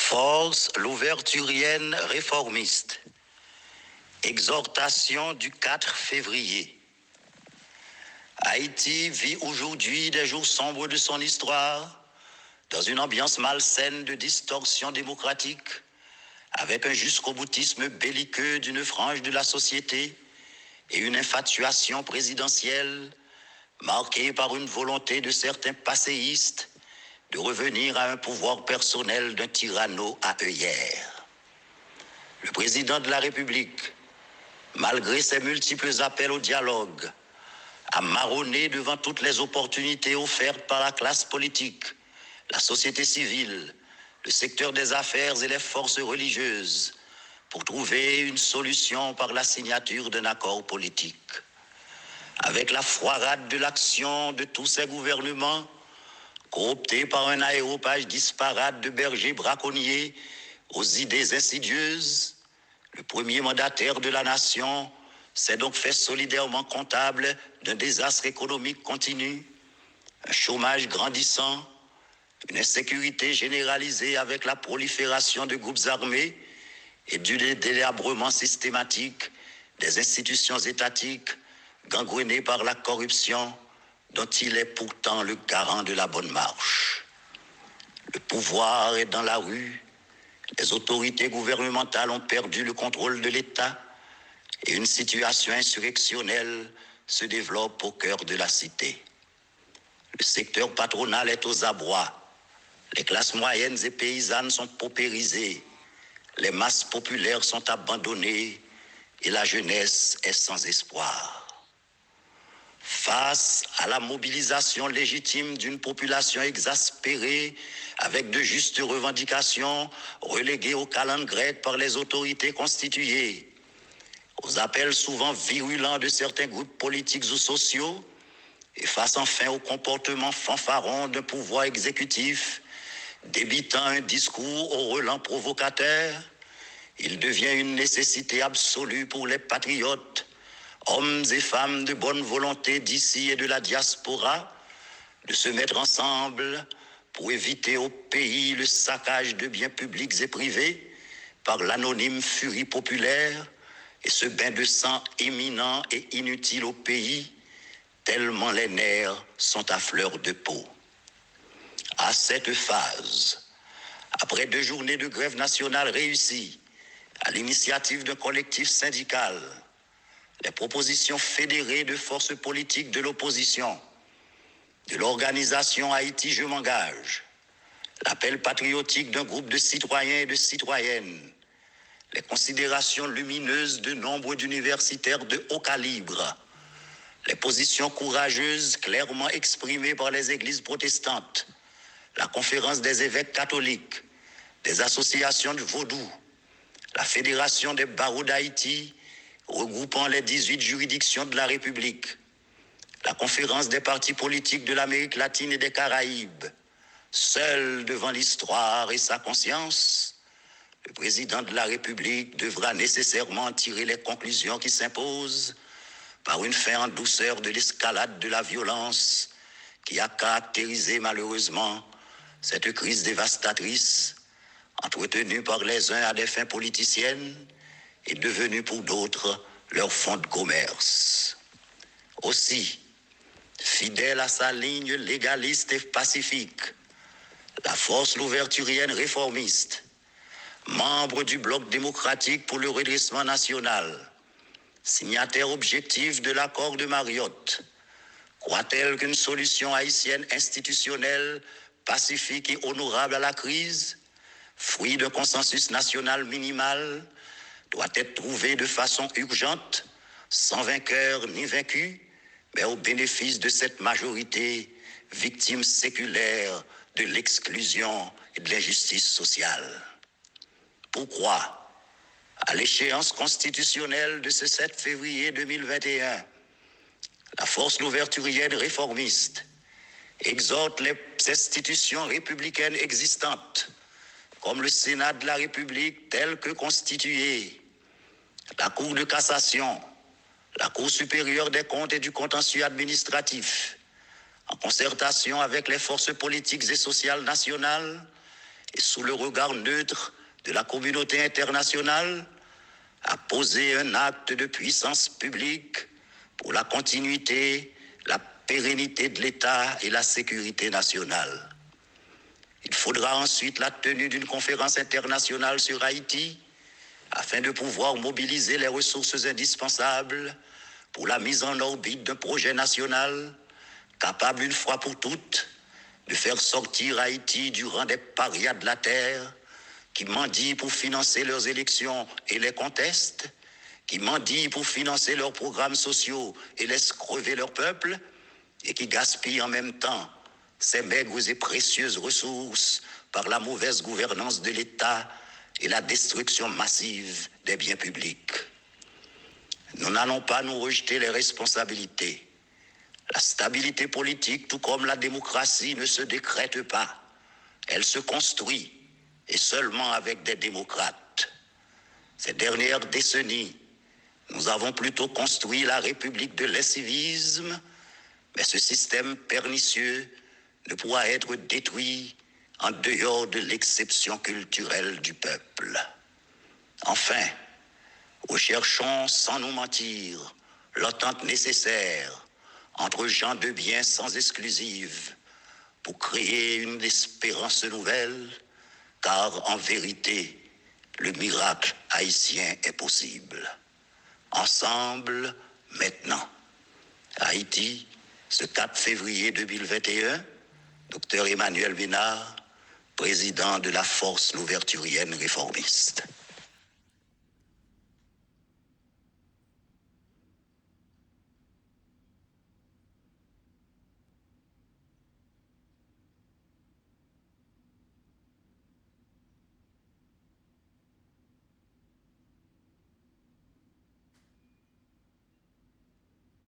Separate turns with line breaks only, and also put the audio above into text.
Force louverturienne réformiste. Exhortation du 4 février. Haïti vit aujourd'hui des jours sombres de son histoire, dans une ambiance malsaine de distorsion démocratique, avec un jusqu'au-boutisme belliqueux d'une frange de la société et une infatuation présidentielle marquée par une volonté de certains passéistes de revenir à un pouvoir personnel d'un tyranno à œillères. Le président de la République, malgré ses multiples appels au dialogue, a marronné devant toutes les opportunités offertes par la classe politique, la société civile, le secteur des affaires et les forces religieuses pour trouver une solution par la signature d'un accord politique. Avec la foirade de l'action de tous ces gouvernements, cooptés par un aéropage disparate de bergers braconniers aux idées insidieuses, le premier mandataire de la nation s'est donc fait solidairement comptable d'un désastre économique continu, un chômage grandissant, une insécurité généralisée avec la prolifération de groupes armés et du délabrement systématique des institutions étatiques gangrenées par la corruption dont il est pourtant le garant de la bonne marche. Le pouvoir est dans la rue, les autorités gouvernementales ont perdu le contrôle de l'État et une situation insurrectionnelle se développe au cœur de la cité. Le secteur patronal est aux abois, les classes moyennes et paysannes sont paupérisées, les masses populaires sont abandonnées et la jeunesse est sans espoir. Face à la mobilisation légitime d'une population exaspérée avec de justes revendications reléguées au calendrier grec par les autorités constituées, aux appels souvent virulents de certains groupes politiques ou sociaux, et face enfin au comportement fanfaron d'un pouvoir exécutif débitant un discours au relent provocateur, il devient une nécessité absolue pour les patriotes, hommes et femmes de bonne volonté d'ici et de la diaspora, de se mettre ensemble pour éviter au pays le saccage de biens publics et privés par l'anonyme furie populaire et ce bain de sang éminent et inutile au pays, tellement les nerfs sont à fleur de peau. À cette phase, après 2 journées de grève nationale réussies, à l'initiative d'un collectif syndical, les propositions fédérées de forces politiques de l'opposition, de l'organisation Haïti Je m'engage, l'appel patriotique d'un groupe de citoyens et de citoyennes, les considérations lumineuses de nombre d'universitaires de haut calibre, les positions courageuses clairement exprimées par les églises protestantes, la conférence des évêques catholiques, des associations de vaudou, la Fédération des barreaux d'Haïti, regroupant les 18 juridictions de la République, la conférence des partis politiques de l'Amérique latine et des Caraïbes, seul devant l'histoire et sa conscience, le président de la République devra nécessairement tirer les conclusions qui s'imposent par une fin en douceur de l'escalade de la violence qui a caractérisé malheureusement cette crise dévastatrice, entretenue par les uns à des fins politiciennes et devenue pour d'autres leur fonds de commerce. Aussi, fidèle à sa ligne légaliste et pacifique, la force louverturienne réformiste, membre du bloc démocratique pour le redressement national, signataire objectif de l'accord de Mayotte, croit-elle qu'une solution haïtienne institutionnelle, pacifique et honorable à la crise, fruit d'un consensus national minimal, doit être trouvée de façon urgente, sans vainqueur ni vaincu, mais au bénéfice de cette majorité, victime séculaire de l'exclusion et de l'injustice sociale. Pourquoi, à l'échéance constitutionnelle de ce 7 février 2021, la force louverturienne réformiste exhorte les institutions républicaines existantes, comme le Sénat de la République tel que constitué, la Cour de cassation, la Cour supérieure des comptes et du contentieux administratif, en concertation avec les forces politiques et sociales nationales, et sous le regard neutre de la communauté internationale, a posé un acte de puissance publique pour la continuité, la pérennité de l'État et la sécurité nationale. Il faudra ensuite la tenue d'une conférence internationale sur Haïti afin de pouvoir mobiliser les ressources indispensables pour la mise en orbite d'un projet national capable une fois pour toutes de faire sortir Haïti du rang des parias de la terre qui mendient pour financer leurs élections et les contestent, qui mendient pour financer leurs programmes sociaux et laissent crever leur peuple, et qui gaspillent en même temps ces maigres et précieuses ressources par la mauvaise gouvernance de l'État et la destruction massive des biens publics. Nous n'allons pas nous rejeter les responsabilités. La stabilité politique, tout comme la démocratie, ne se décrète pas. Elle se construit, et seulement avec des démocrates. Ces dernières décennies, nous avons plutôt construit la République de l'incivisme, mais ce système pernicieux ne pourra être détruit en dehors de l'exception culturelle du peuple. Enfin, recherchons sans nous mentir l'entente nécessaire entre gens de bien sans exclusive pour créer une espérance nouvelle, car en vérité, le miracle haïtien est possible. Ensemble, maintenant. Haïti, ce 4 février 2021, Dr Emmanuel Bénard, président de la Force louverturienne réformiste.